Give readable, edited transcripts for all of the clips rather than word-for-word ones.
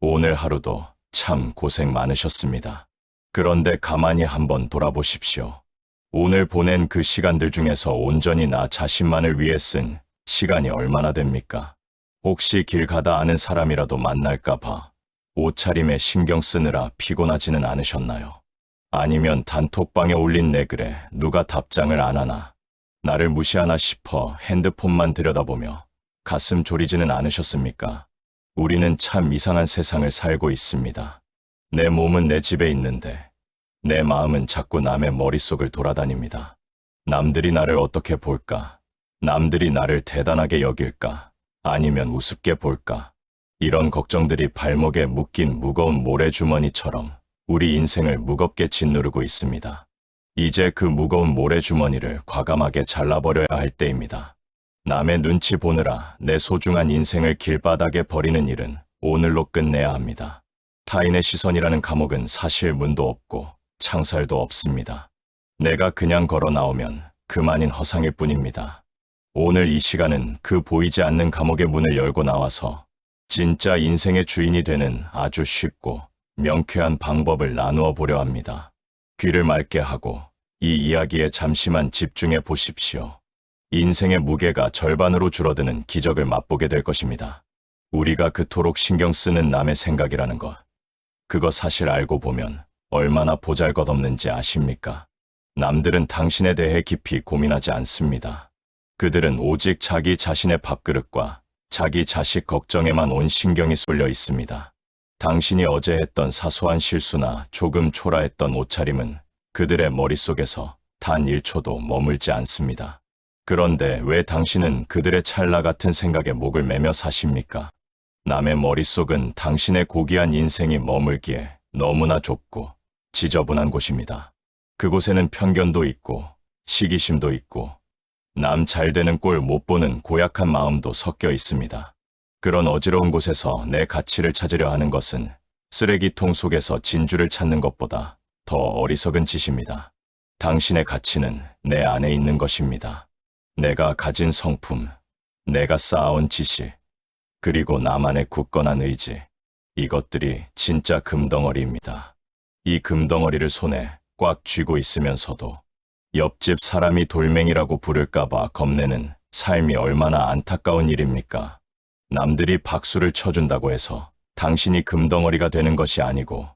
오늘 하루도 참 고생 많으셨습니다. 그런데 가만히 한번 돌아보십시오. 오늘 보낸 그 시간들 중에서 온전히 나 자신만을 위해 쓴 시간이 얼마나 됩니까? 혹시 길 가다 아는 사람이라도 만날까봐 옷차림에 신경 쓰느라 피곤하지는 않으셨나요? 아니면 단톡방에 올린 내 글에 누가 답장을 안 하나, 나를 무시하나 싶어 핸드폰만 들여다보며 가슴 졸이지는 않으셨습니까? 우리는 참 이상한 세상을 살고 있습니다. 내 몸은 내 집에 있는데 내 마음은 자꾸 남의 머릿속을 돌아다닙니다. 남들이 나를 어떻게 볼까? 남들이 나를 대단하게 여길까? 아니면 우습게 볼까? 이런 걱정들이 발목에 묶인 무거운 모래주머니처럼 우리 인생을 무겁게 짓누르고 있습니다. 이제 그 무거운 모래주머니를 과감하게 잘라버려야 할 때입니다. 남의 눈치 보느라 내 소중한 인생을 길바닥에 버리는 일은 오늘로 끝내야 합니다. 타인의 시선이라는 감옥은 사실 문도 없고 창살도 없습니다. 내가 그냥 걸어 나오면 그만인 허상일 뿐입니다. 오늘 이 시간은 그 보이지 않는 감옥의 문을 열고 나와서 진짜 인생의 주인이 되는 아주 쉽고 명쾌한 방법을 나누어 보려 합니다. 귀를 맑게 하고 이 이야기에 잠시만 집중해 보십시오. 인생의 무게가 절반으로 줄어드는 기적을 맛보게 될 것입니다. 우리가 그토록 신경 쓰는 남의 생각이라는 것, 그거 사실 알고 보면 얼마나 보잘것없는지 아십니까? 남들은 당신에 대해 깊이 고민하지 않습니다. 그들은 오직 자기 자신의 밥그릇과 자기 자식 걱정에만 온 신경이 쏠려 있습니다. 당신이 어제 했던 사소한 실수나 조금 초라했던 옷차림은 그들의 머릿속에서 단 1초도 머물지 않습니다. 그런데 왜 당신은 그들의 찰나 같은 생각에 목을 매며 사십니까? 남의 머릿속은 당신의 고귀한 인생이 머물기에 너무나 좁고 지저분한 곳입니다. 그곳에는 편견도 있고 시기심도 있고 남 잘되는 꼴 못 보는 고약한 마음도 섞여 있습니다. 그런 어지러운 곳에서 내 가치를 찾으려 하는 것은 쓰레기통 속에서 진주를 찾는 것보다 더 어리석은 짓입니다. 당신의 가치는 내 안에 있는 것입니다. 내가 가진 성품, 내가 쌓아온 지식, 그리고 나만의 굳건한 의지, 이것들이 진짜 금덩어리입니다. 이 금덩어리를 손에 꽉 쥐고 있으면서도 옆집 사람이 돌멩이라고 부를까봐 겁내는 삶이 얼마나 안타까운 일입니까? 남들이 박수를 쳐준다고 해서 당신이 금덩어리가 되는 것이 아니고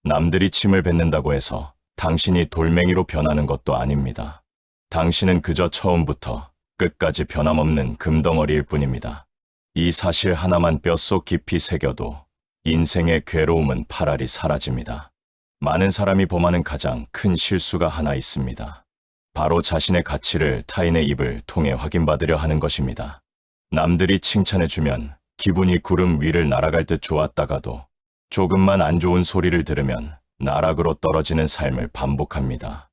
남들이 침을 뱉는다고 해서 당신이 돌멩이로 변하는 것도 아닙니다. 당신은 그저 처음부터 끝까지 변함없는 금덩어리일 뿐입니다. 이 사실 하나만 뼛속 깊이 새겨도 인생의 괴로움은 파라리 사라집니다. 많은 사람이 범하는 가장 큰 실수가 하나 있습니다. 바로 자신의 가치를 타인의 입을 통해 확인받으려 하는 것입니다. 남들이 칭찬해주면 기분이 구름 위를 날아갈 듯 좋았다가도 조금만 안 좋은 소리를 들으면 나락으로 떨어지는 삶을 반복합니다.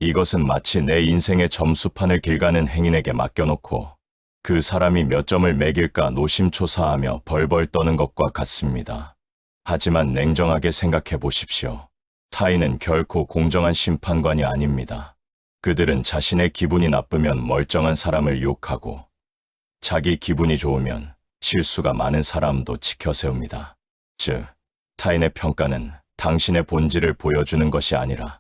이것은 마치 내 인생의 점수판을 길가는 행인에게 맡겨놓고 그 사람이 몇 점을 매길까 노심초사하며 벌벌 떠는 것과 같습니다. 하지만 냉정하게 생각해 보십시오. 타인은 결코 공정한 심판관이 아닙니다. 그들은 자신의 기분이 나쁘면 멀쩡한 사람을 욕하고 자기 기분이 좋으면 실수가 많은 사람도 지켜세웁니다. 즉, 타인의 평가는 당신의 본질을 보여주는 것이 아니라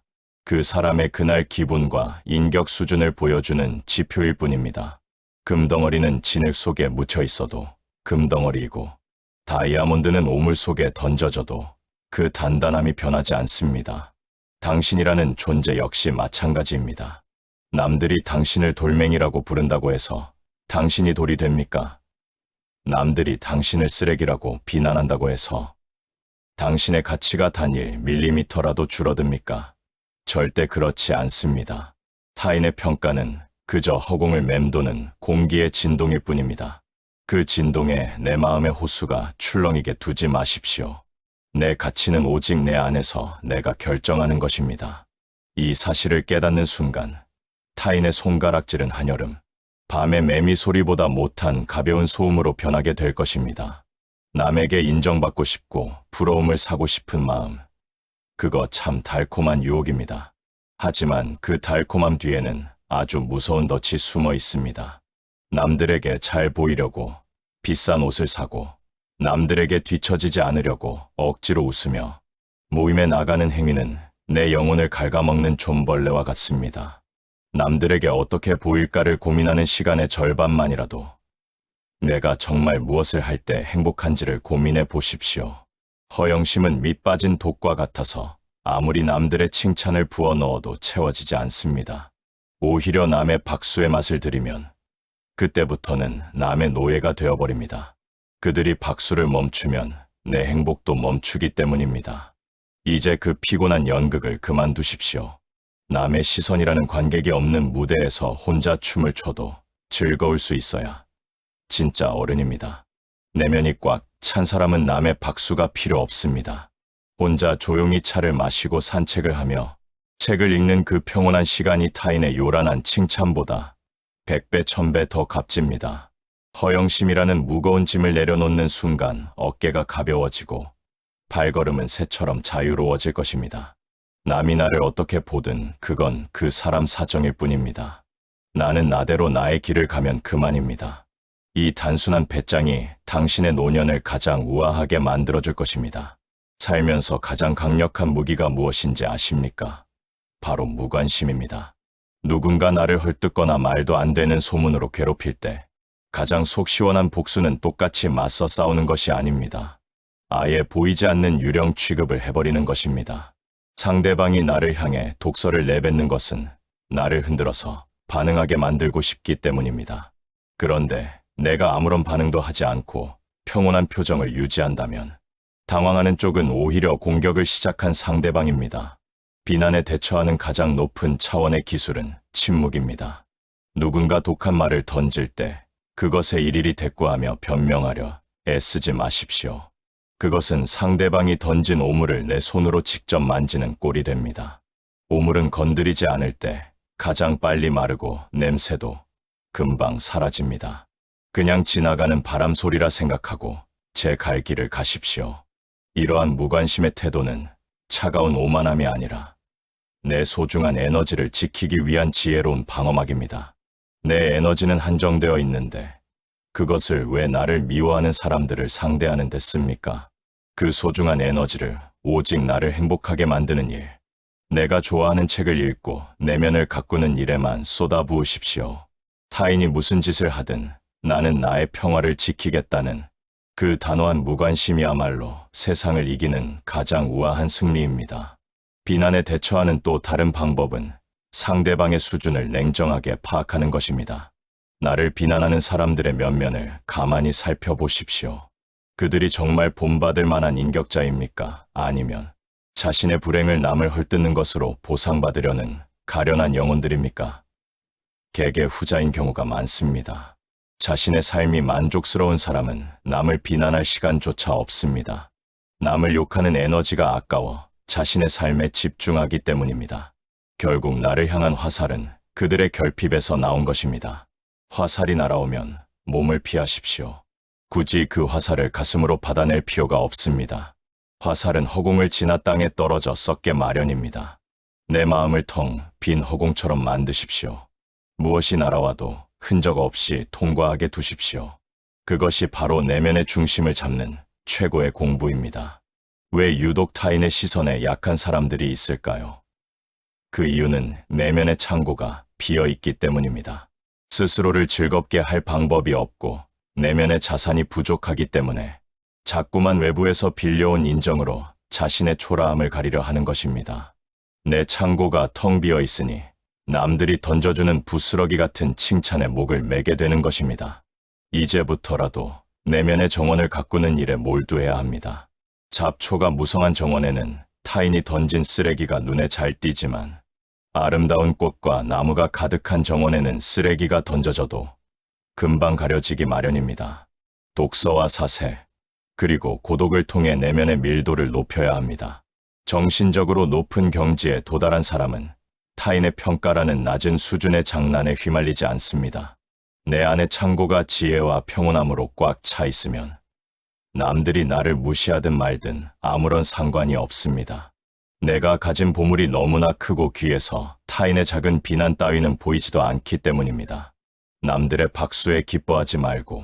그 사람의 그날 기분과 인격 수준을 보여주는 지표일 뿐입니다. 금덩어리는 진흙 속에 묻혀 있어도 금덩어리이고 다이아몬드는 오물 속에 던져져도 그 단단함이 변하지 않습니다. 당신이라는 존재 역시 마찬가지입니다. 남들이 당신을 돌멩이라고 부른다고 해서 당신이 돌이 됩니까? 남들이 당신을 쓰레기라고 비난한다고 해서 당신의 가치가 단일 밀리미터라도 줄어듭니까? 절대 그렇지 않습니다. 타인의 평가는 그저 허공을 맴도는 공기의 진동일 뿐입니다. 그 진동에 내 마음의 호수가 출렁이게 두지 마십시오. 내 가치는 오직 내 안에서 내가 결정하는 것입니다. 이 사실을 깨닫는 순간 타인의 손가락질은 한여름, 밤의 매미 소리보다 못한 가벼운 소음으로 변하게 될 것입니다. 남에게 인정받고 싶고 부러움을 사고 싶은 마음, 그거 참 달콤한 유혹입니다. 하지만 그 달콤함 뒤에는 아주 무서운 덫이 숨어 있습니다. 남들에게 잘 보이려고 비싼 옷을 사고 남들에게 뒤처지지 않으려고 억지로 웃으며 모임에 나가는 행위는 내 영혼을 갉아먹는 좀벌레와 같습니다. 남들에게 어떻게 보일까를 고민하는 시간의 절반만이라도 내가 정말 무엇을 할 때 행복한지를 고민해 보십시오. 허영심은 밑빠진 독과 같아서 아무리 남들의 칭찬을 부어 넣어도 채워지지 않습니다. 오히려 남의 박수의 맛을 들이면 그때부터는 남의 노예가 되어버립니다. 그들이 박수를 멈추면 내 행복도 멈추기 때문입니다. 이제 그 피곤한 연극을 그만두십시오. 남의 시선이라는 관객이 없는 무대에서 혼자 춤을 춰도 즐거울 수 있어야 진짜 어른입니다. 내면이 꽉 찬 사람은 남의 박수가 필요 없습니다. 혼자 조용히 차를 마시고 산책을 하며 책을 읽는 그 평온한 시간이 타인의 요란한 칭찬보다 100배, 1000배 더 값집니다. 허영심이라는 무거운 짐을 내려놓는 순간 어깨가 가벼워지고 발걸음은 새처럼 자유로워질 것입니다. 남이 나를 어떻게 보든 그건 그 사람 사정일 뿐입니다. 나는 나대로 나의 길을 가면 그만입니다. 이 단순한 배짱이 당신의 노년을 가장 우아하게 만들어줄 것입니다. 살면서 가장 강력한 무기가 무엇인지 아십니까? 바로 무관심입니다. 누군가 나를 헐뜯거나 말도 안 되는 소문으로 괴롭힐 때 가장 속 시원한 복수는 똑같이 맞서 싸우는 것이 아닙니다. 아예 보이지 않는 유령 취급을 해버리는 것입니다. 상대방이 나를 향해 독설을 내뱉는 것은 나를 흔들어서 반응하게 만들고 싶기 때문입니다. 그런데 내가 아무런 반응도 하지 않고 평온한 표정을 유지한다면 당황하는 쪽은 오히려 공격을 시작한 상대방입니다. 비난에 대처하는 가장 높은 차원의 기술은 침묵입니다. 누군가 독한 말을 던질 때 그것에 일일이 대꾸하며 변명하려 애쓰지 마십시오. 그것은 상대방이 던진 오물을 내 손으로 직접 만지는 꼴이 됩니다. 오물은 건드리지 않을 때 가장 빨리 마르고 냄새도 금방 사라집니다. 그냥 지나가는 바람 소리라 생각하고 제 갈 길을 가십시오. 이러한 무관심의 태도는 차가운 오만함이 아니라 내 소중한 에너지를 지키기 위한 지혜로운 방어막입니다. 내 에너지는 한정되어 있는데 그것을 왜 나를 미워하는 사람들을 상대하는 데 씁니까? 그 소중한 에너지를 오직 나를 행복하게 만드는 일, 내가 좋아하는 책을 읽고 내면을 가꾸는 일에만 쏟아부으십시오. 타인이 무슨 짓을 하든 나는 나의 평화를 지키겠다는 그 단호한 무관심이야말로 세상을 이기는 가장 우아한 승리입니다. 비난에 대처하는 또 다른 방법은 상대방의 수준을 냉정하게 파악하는 것입니다. 나를 비난하는 사람들의 면면을 가만히 살펴보십시오. 그들이 정말 본받을 만한 인격자입니까? 아니면 자신의 불행을 남을 헐뜯는 것으로 보상받으려는 가련한 영혼들입니까? 개개 후자인 경우가 많습니다. 자신의 삶이 만족스러운 사람은 남을 비난할 시간조차 없습니다. 남을 욕하는 에너지가 아까워 자신의 삶에 집중하기 때문입니다. 결국 나를 향한 화살은 그들의 결핍에서 나온 것입니다. 화살이 날아오면 몸을 피하십시오. 굳이 그 화살을 가슴으로 받아낼 필요가 없습니다. 화살은 허공을 지나 땅에 떨어져 썩게 마련입니다. 내 마음을 텅 빈 허공처럼 만드십시오. 무엇이 날아와도 흔적 없이 통과하게 두십시오. 그것이 바로 내면의 중심을 잡는 최고의 공부입니다. 왜 유독 타인의 시선에 약한 사람들이 있을까요? 그 이유는 내면의 창고가 비어 있기 때문입니다. 스스로를 즐겁게 할 방법이 없고 내면의 자산이 부족하기 때문에 자꾸만 외부에서 빌려온 인정으로 자신의 초라함을 가리려 하는 것입니다. 내 창고가 텅 비어 있으니 남들이 던져주는 부스러기 같은 칭찬에 목을 매게 되는 것입니다. 이제부터라도 내면의 정원을 가꾸는 일에 몰두해야 합니다. 잡초가 무성한 정원에는 타인이 던진 쓰레기가 눈에 잘 띄지만 아름다운 꽃과 나무가 가득한 정원에는 쓰레기가 던져져도 금방 가려지기 마련입니다. 독서와 사세, 그리고 고독을 통해 내면의 밀도를 높여야 합니다. 정신적으로 높은 경지에 도달한 사람은 타인의 평가라는 낮은 수준의 장난에 휘말리지 않습니다. 내 안의 창고가 지혜와 평온함으로 꽉 차 있으면 남들이 나를 무시하든 말든 아무런 상관이 없습니다. 내가 가진 보물이 너무나 크고 귀해서 타인의 작은 비난 따위는 보이지도 않기 때문입니다. 남들의 박수에 기뻐하지 말고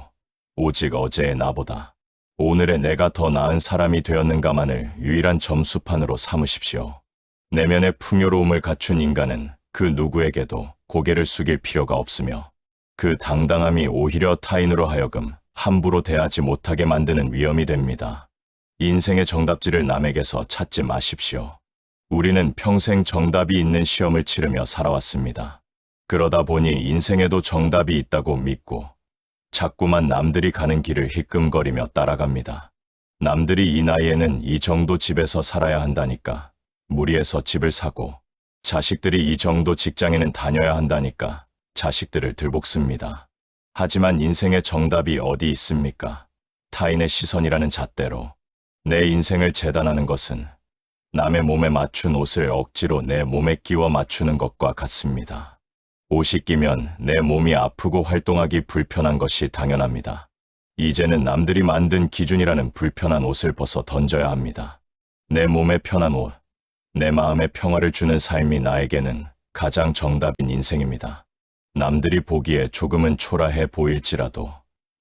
오직 어제의 나보다 오늘의 내가 더 나은 사람이 되었는가만을 유일한 점수판으로 삼으십시오. 내면의 풍요로움을 갖춘 인간은 그 누구에게도 고개를 숙일 필요가 없으며 그 당당함이 오히려 타인으로 하여금 함부로 대하지 못하게 만드는 위험이 됩니다. 인생의 정답지를 남에게서 찾지 마십시오. 우리는 평생 정답이 있는 시험을 치르며 살아왔습니다. 그러다 보니 인생에도 정답이 있다고 믿고 자꾸만 남들이 가는 길을 희끔거리며 따라갑니다. 남들이 이 나이에는 이 정도 집에서 살아야 한다니까 무리해서 집을 사고, 자식들이 이 정도 직장에는 다녀야 한다니까 자식들을 들볶습니다. 하지만 인생의 정답이 어디 있습니까? 타인의 시선이라는 잣대로 내 인생을 재단하는 것은 남의 몸에 맞춘 옷을 억지로 내 몸에 끼워 맞추는 것과 같습니다. 옷이 끼면 내 몸이 아프고 활동하기 불편한 것이 당연합니다. 이제는 남들이 만든 기준이라는 불편한 옷을 벗어 던져야 합니다. 내 몸에 편한 옷, 내 마음에 평화를 주는 삶이 나에게는 가장 정답인 인생입니다. 남들이 보기에 조금은 초라해 보일지라도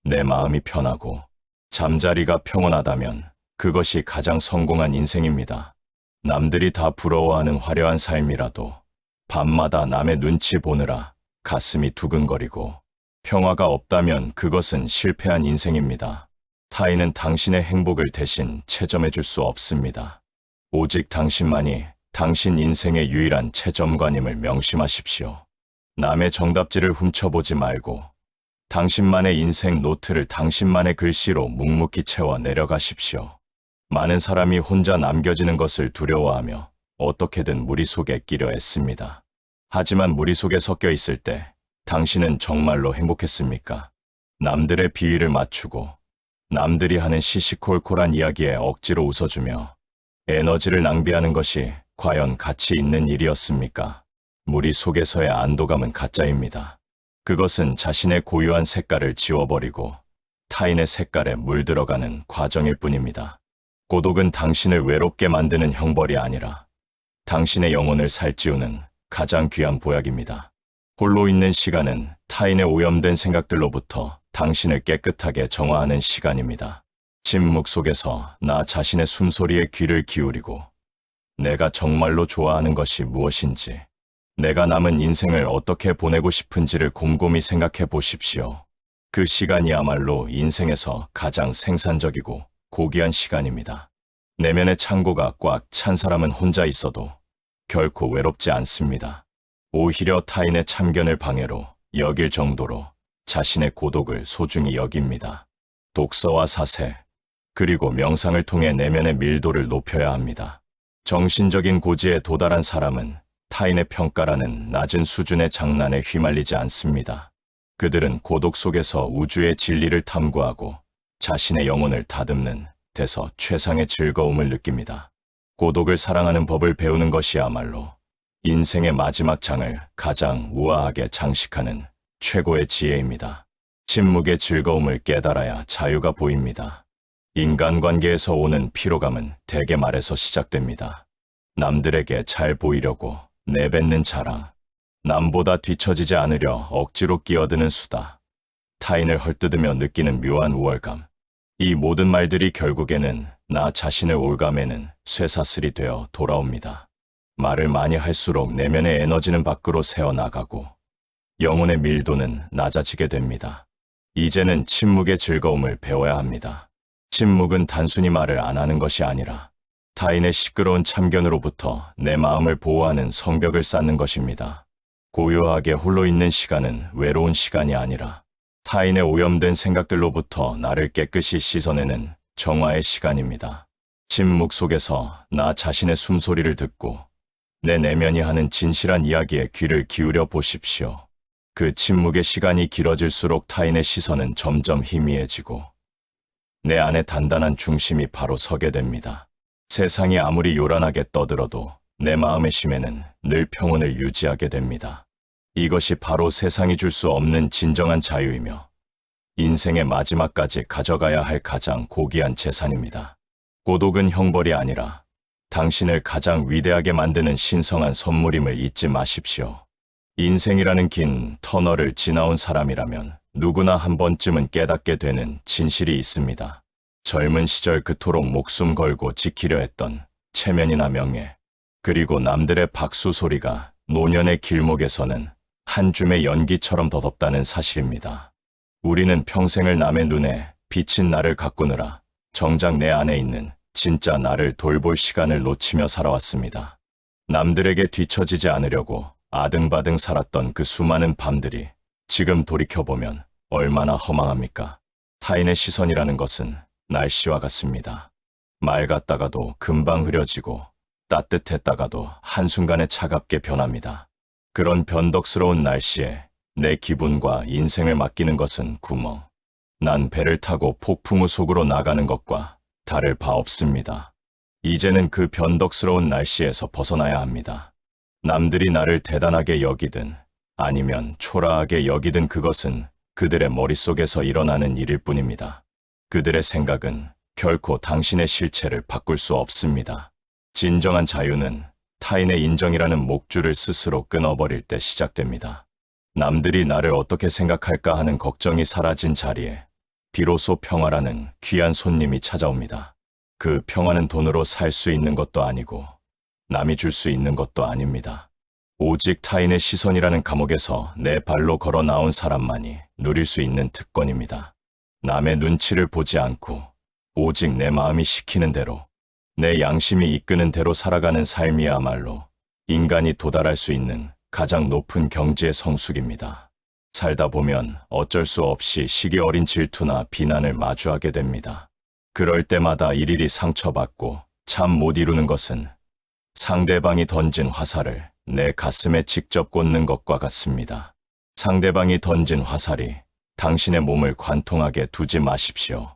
내 마음이 편하고 잠자리가 평온하다면 그것이 가장 성공한 인생입니다. 남들이 다 부러워하는 화려한 삶이라도 밤마다 남의 눈치 보느라 가슴이 두근거리고 평화가 없다면 그것은 실패한 인생입니다. 타인은 당신의 행복을 대신 채점해 줄 수 없습니다. 오직 당신만이 당신 인생의 유일한 채점관임을 명심하십시오. 남의 정답지를 훔쳐보지 말고 당신만의 인생 노트를 당신만의 글씨로 묵묵히 채워 내려가십시오. 많은 사람이 혼자 남겨지는 것을 두려워하며 어떻게든 무리 속에 끼려 애씁니다. 하지만 무리 속에 섞여 있을 때 당신은 정말로 행복했습니까? 남들의 비위를 맞추고 남들이 하는 시시콜콜한 이야기에 억지로 웃어주며 에너지를 낭비하는 것이 과연 가치 있는 일이었습니까? 무리 속에서의 안도감은 가짜입니다. 그것은 자신의 고유한 색깔을 지워버리고 타인의 색깔에 물들어가는 과정일 뿐입니다. 고독은 당신을 외롭게 만드는 형벌이 아니라 당신의 영혼을 살찌우는 가장 귀한 보약입니다. 홀로 있는 시간은 타인의 오염된 생각들로부터 당신을 깨끗하게 정화하는 시간입니다. 침묵 속에서 나 자신의 숨소리에 귀를 기울이고 내가 정말로 좋아하는 것이 무엇인지, 내가 남은 인생을 어떻게 보내고 싶은지를 곰곰이 생각해 보십시오. 그 시간이야말로 인생에서 가장 생산적이고 고귀한 시간입니다. 내면의 창고가 꽉 찬 사람은 혼자 있어도 결코 외롭지 않습니다. 오히려 타인의 참견을 방해로 여길 정도로 자신의 고독을 소중히 여깁니다. 독서와 사색, 그리고 명상을 통해 내면의 밀도를 높여야 합니다. 정신적인 고지에 도달한 사람은 타인의 평가라는 낮은 수준의 장난에 휘말리지 않습니다. 그들은 고독 속에서 우주의 진리를 탐구하고 자신의 영혼을 다듬는 데서 최상의 즐거움을 느낍니다. 고독을 사랑하는 법을 배우는 것이야말로 인생의 마지막 장을 가장 우아하게 장식하는 최고의 지혜입니다. 침묵의 즐거움을 깨달아야 자유가 보입니다. 인간관계에서 오는 피로감은 대개 말에서 시작됩니다. 남들에게 잘 보이려고 내뱉는 자랑, 남보다 뒤처지지 않으려 억지로 끼어드는 수다, 타인을 헐뜯으며 느끼는 묘한 우월감. 이 모든 말들이 결국에는 나 자신을 올가매는 쇠사슬이 되어 돌아옵니다. 말을 많이 할수록 내면의 에너지는 밖으로 새어나가고 영혼의 밀도는 낮아지게 됩니다. 이제는 침묵의 즐거움을 배워야 합니다. 침묵은 단순히 말을 안 하는 것이 아니라 타인의 시끄러운 참견으로부터 내 마음을 보호하는 성벽을 쌓는 것입니다. 고요하게 홀로 있는 시간은 외로운 시간이 아니라 타인의 오염된 생각들로부터 나를 깨끗이 씻어내는 정화의 시간입니다. 침묵 속에서 나 자신의 숨소리를 듣고 내 내면이 하는 진실한 이야기에 귀를 기울여 보십시오. 그 침묵의 시간이 길어질수록 타인의 시선은 점점 희미해지고 내 안에 단단한 중심이 바로 서게 됩니다. 세상이 아무리 요란하게 떠들어도 내 마음의 심에는 늘 평온을 유지하게 됩니다. 이것이 바로 세상이 줄 수 없는 진정한 자유이며 인생의 마지막까지 가져가야 할 가장 고귀한 재산입니다. 고독은 형벌이 아니라 당신을 가장 위대하게 만드는 신성한 선물임을 잊지 마십시오. 인생이라는 긴 터널을 지나온 사람이라면 누구나 한 번쯤은 깨닫게 되는 진실이 있습니다. 젊은 시절 그토록 목숨 걸고 지키려 했던 체면이나 명예, 그리고 남들의 박수 소리가 노년의 길목에서는 한 줌의 연기처럼 더덥다는 사실입니다. 우리는 평생을 남의 눈에 비친 나를 가꾸느라 정작 내 안에 있는 진짜 나를 돌볼 시간을 놓치며 살아왔습니다. 남들에게 뒤처지지 않으려고 아등바등 살았던 그 수많은 밤들이 지금 돌이켜보면 얼마나 허망합니까? 타인의 시선이라는 것은 날씨와 같습니다. 맑았다가도 금방 흐려지고 따뜻했다가도 한순간에 차갑게 변합니다. 그런 변덕스러운 날씨에 내 기분과 인생을 맡기는 것은 구멍. 난 배를 타고 폭풍우 속으로 나가는 것과 다를 바 없습니다. 이제는 그 변덕스러운 날씨에서 벗어나야 합니다. 남들이 나를 대단하게 여기든 아니면 초라하게 여기든 그것은 그들의 머릿속에서 일어나는 일일 뿐입니다. 그들의 생각은 결코 당신의 실체를 바꿀 수 없습니다. 진정한 자유는 타인의 인정이라는 목줄을 스스로 끊어버릴 때 시작됩니다. 남들이 나를 어떻게 생각할까 하는 걱정이 사라진 자리에 비로소 평화라는 귀한 손님이 찾아옵니다. 그 평화는 돈으로 살 수 있는 것도 아니고 남이 줄 수 있는 것도 아닙니다. 오직 타인의 시선이라는 감옥에서 내 발로 걸어 나온 사람만이 누릴 수 있는 특권입니다. 남의 눈치를 보지 않고 오직 내 마음이 시키는 대로, 내 양심이 이끄는 대로 살아가는 삶이야말로 인간이 도달할 수 있는 가장 높은 경지의 성숙입니다. 살다 보면 어쩔 수 없이 시기 어린 질투나 비난을 마주하게 됩니다. 그럴 때마다 일일이 상처받고 잠 못 이루는 것은 상대방이 던진 화살을 내 가슴에 직접 꽂는 것과 같습니다. 상대방이 던진 화살이 당신의 몸을 관통하게 두지 마십시오.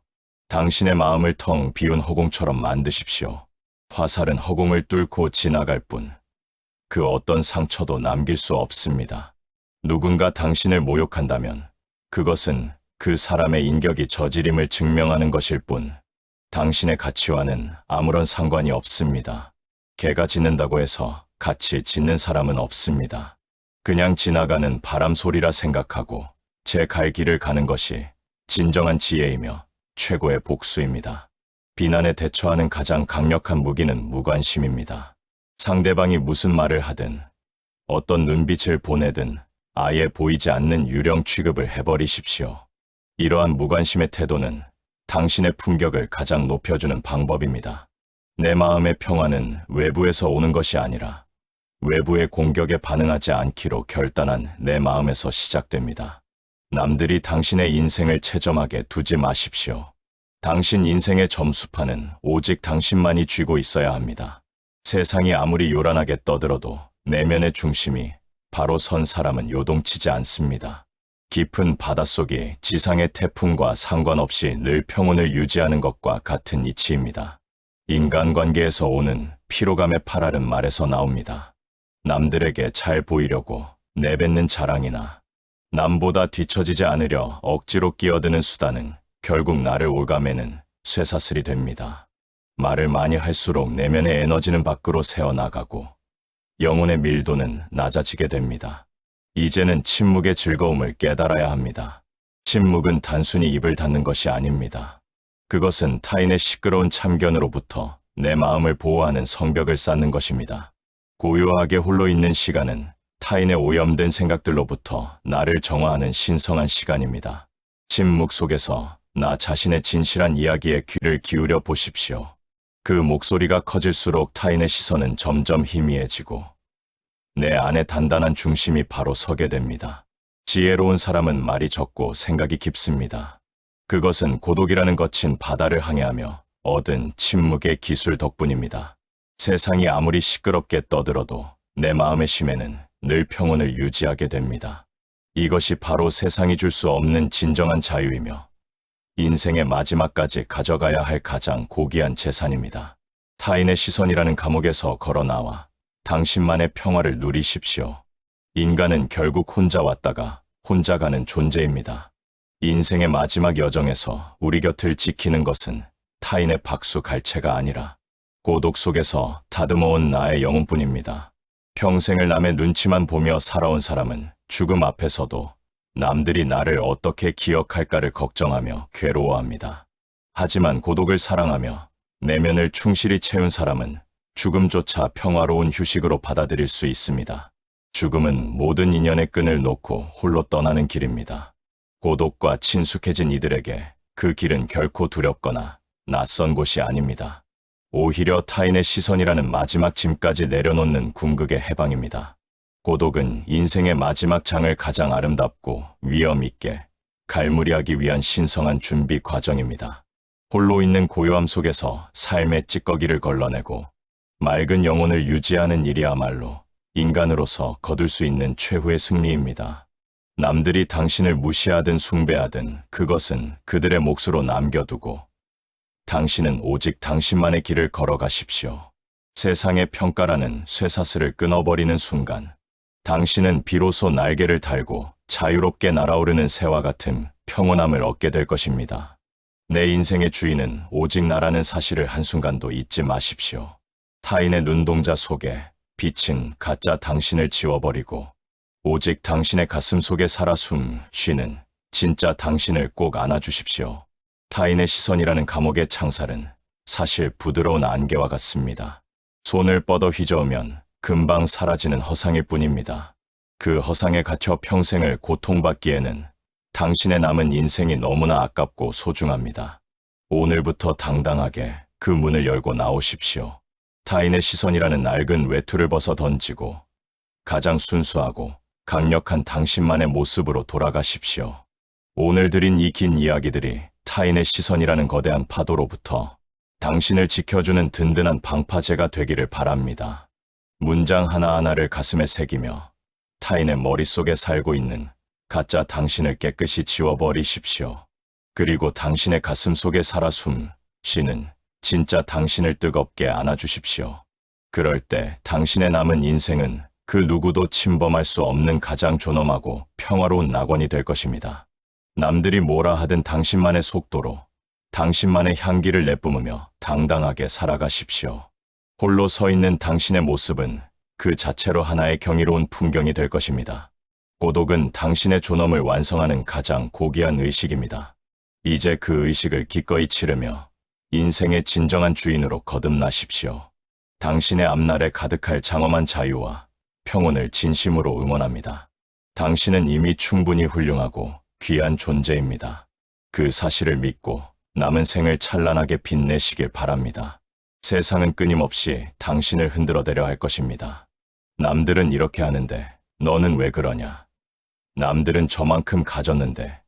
당신의 마음을 텅 비운 허공처럼 만드십시오. 화살은 허공을 뚫고 지나갈 뿐 그 어떤 상처도 남길 수 없습니다. 누군가 당신을 모욕한다면 그것은 그 사람의 인격이 저지림을 증명하는 것일 뿐 당신의 가치와는 아무런 상관이 없습니다. 개가 짖는다고 해서 같이 짖는 사람은 없습니다. 그냥 지나가는 바람 소리라 생각하고 제 갈 길을 가는 것이 진정한 지혜이며 최고의 복수입니다. 비난에 대처하는 가장 강력한 무기는 무관심입니다. 상대방이 무슨 말을 하든 어떤 눈빛을 보내든 아예 보이지 않는 유령 취급을 해버리십시오. 이러한 무관심의 태도는 당신의 품격을 가장 높여주는 방법입니다. 내 마음의 평화는 외부에서 오는 것이 아니라 외부의 공격에 반응하지 않기로 결단한 내 마음에서 시작됩니다. 남들이 당신의 인생을 채점하게 두지 마십시오. 당신 인생의 점수판은 오직 당신만이 쥐고 있어야 합니다. 세상이 아무리 요란하게 떠들어도 내면의 중심이 바로 선 사람은 요동치지 않습니다. 깊은 바닷속이 지상의 태풍과 상관없이 늘 평온을 유지하는 것과 같은 이치입니다. 인간관계에서 오는 피로감의 파랄은 말에서 나옵니다. 남들에게 잘 보이려고 내뱉는 자랑이나 남보다 뒤처지지 않으려 억지로 끼어드는 수단은 결국 나를 올가매는 쇠사슬이 됩니다. 말을 많이 할수록 내면의 에너지는 밖으로 새어나가고 영혼의 밀도는 낮아지게 됩니다. 이제는 침묵의 즐거움을 깨달아야 합니다. 침묵은 단순히 입을 닫는 것이 아닙니다. 그것은 타인의 시끄러운 참견으로부터 내 마음을 보호하는 성벽을 쌓는 것입니다. 고요하게 홀로 있는 시간은 타인의 오염된 생각들로부터 나를 정화하는 신성한 시간입니다. 침묵 속에서 나 자신의 진실한 이야기에 귀를 기울여 보십시오. 그 목소리가 커질수록 타인의 시선은 점점 희미해지고 내 안에 단단한 중심이 바로 서게 됩니다. 지혜로운 사람은 말이 적고 생각이 깊습니다. 그것은 고독이라는 거친 바다를 항해하며 얻은 침묵의 기술 덕분입니다. 세상이 아무리 시끄럽게 떠들어도 내 마음의 심에는 늘 평온을 유지하게 됩니다. 이것이 바로 세상이 줄 수 없는 진정한 자유이며 인생의 마지막까지 가져가야 할 가장 고귀한 재산입니다. 타인의 시선이라는 감옥에서 걸어 나와 당신만의 평화를 누리십시오. 인간은 결국 혼자 왔다가 혼자 가는 존재입니다. 인생의 마지막 여정에서 우리 곁을 지키는 것은 타인의 박수 갈채가 아니라 고독 속에서 다듬어온 나의 영혼뿐입니다. 평생을 남의 눈치만 보며 살아온 사람은 죽음 앞에서도 남들이 나를 어떻게 기억할까를 걱정하며 괴로워합니다. 하지만 고독을 사랑하며 내면을 충실히 채운 사람은 죽음조차 평화로운 휴식으로 받아들일 수 있습니다. 죽음은 모든 인연의 끈을 놓고 홀로 떠나는 길입니다. 고독과 친숙해진 이들에게 그 길은 결코 두렵거나 낯선 곳이 아닙니다. 오히려 타인의 시선이라는 마지막 짐까지 내려놓는 궁극의 해방입니다. 고독은 인생의 마지막 장을 가장 아름답고 위험 있게 갈무리하기 위한 신성한 준비 과정입니다. 홀로 있는 고요함 속에서 삶의 찌꺼기를 걸러내고 맑은 영혼을 유지하는 일이야말로 인간으로서 거둘 수 있는 최후의 승리입니다. 남들이 당신을 무시하든 숭배하든 그것은 그들의 몫으로 남겨두고 당신은 오직 당신만의 길을 걸어가십시오. 세상의 평가라는 쇠사슬을 끊어버리는 순간 당신은 비로소 날개를 달고 자유롭게 날아오르는 새와 같은 평온함을 얻게 될 것입니다. 내 인생의 주인은 오직 나라는 사실을 한순간도 잊지 마십시오. 타인의 눈동자 속에 빛은 가짜 당신을 지워버리고 오직 당신의 가슴 속에 살아 숨 쉬는 진짜 당신을 꼭 안아주십시오. 타인의 시선이라는 감옥의 창살은 사실 부드러운 안개와 같습니다. 손을 뻗어 휘저으면 금방 사라지는 허상일 뿐입니다. 그 허상에 갇혀 평생을 고통받기에는 당신의 남은 인생이 너무나 아깝고 소중합니다. 오늘부터 당당하게 그 문을 열고 나오십시오. 타인의 시선이라는 낡은 외투를 벗어 던지고 가장 순수하고 강력한 당신만의 모습으로 돌아가십시오. 오늘 드린 이 긴 이야기들이 타인의 시선이라는 거대한 파도로부터 당신을 지켜주는 든든한 방파제가 되기를 바랍니다. 문장 하나하나를 가슴에 새기며 타인의 머릿속에 살고 있는 가짜 당신을 깨끗이 지워버리십시오. 그리고 당신의 가슴 속에 살아 숨 쉬는 진짜 당신을 뜨겁게 안아주십시오. 그럴 때 당신의 남은 인생은 그 누구도 침범할 수 없는 가장 존엄하고 평화로운 낙원이 될 것입니다. 남들이 뭐라 하든 당신만의 속도로 당신만의 향기를 내뿜으며 당당하게 살아가십시오. 홀로 서 있는 당신의 모습은 그 자체로 하나의 경이로운 풍경이 될 것입니다. 고독은 당신의 존엄을 완성하는 가장 고귀한 의식입니다. 이제 그 의식을 기꺼이 치르며 인생의 진정한 주인으로 거듭나십시오. 당신의 앞날에 가득할 장엄한 자유와 평온을 진심으로 응원합니다. 당신은 이미 충분히 훌륭하고 귀한 존재입니다. 그 사실을 믿고 남은 생을 찬란하게 빛내시길 바랍니다. 세상은 끊임없이 당신을 흔들어대려 할 것입니다. 남들은 이렇게 하는데 너는 왜 그러냐? 남들은 저만큼 가졌는데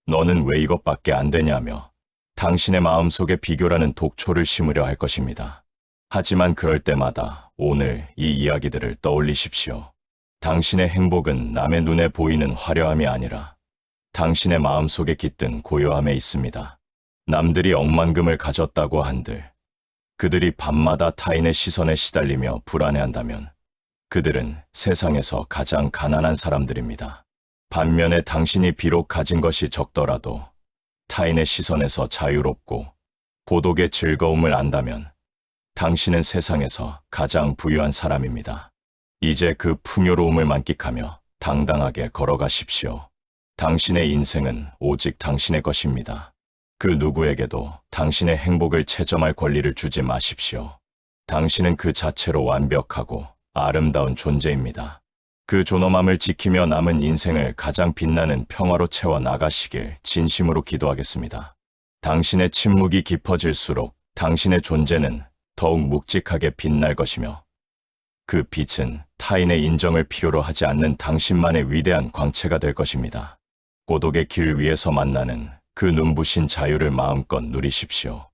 너는 왜 이것밖에 안 되냐며 당신의 마음속에 비교라는 독초를 심으려 할 것입니다. 하지만 그럴 때마다 오늘 이 이야기들을 떠올리십시오. 당신의 행복은 남의 눈에 보이는 화려함이 아니라 당신의 마음속에 깃든 고요함에 있습니다. 남들이 억만금을 가졌다고 한들 그들이 밤마다 타인의 시선에 시달리며 불안해한다면 그들은 세상에서 가장 가난한 사람들입니다. 반면에 당신이 비록 가진 것이 적더라도 타인의 시선에서 자유롭고 고독의 즐거움을 안다면 당신은 세상에서 가장 부유한 사람입니다. 이제 그 풍요로움을 만끽하며 당당하게 걸어가십시오. 당신의 인생은 오직 당신의 것입니다. 그 누구에게도 당신의 행복을 채점할 권리를 주지 마십시오. 당신은 그 자체로 완벽하고 아름다운 존재입니다. 그 존엄함을 지키며 남은 인생을 가장 빛나는 평화로 채워 나가시길 진심으로 기도하겠습니다. 당신의 침묵이 깊어질수록 당신의 존재는 더욱 묵직하게 빛날 것이며 그 빛은 타인의 인정을 필요로 하지 않는 당신만의 위대한 광채가 될 것입니다. 고독의 길 위에서 만나는 그 눈부신 자유를 마음껏 누리십시오.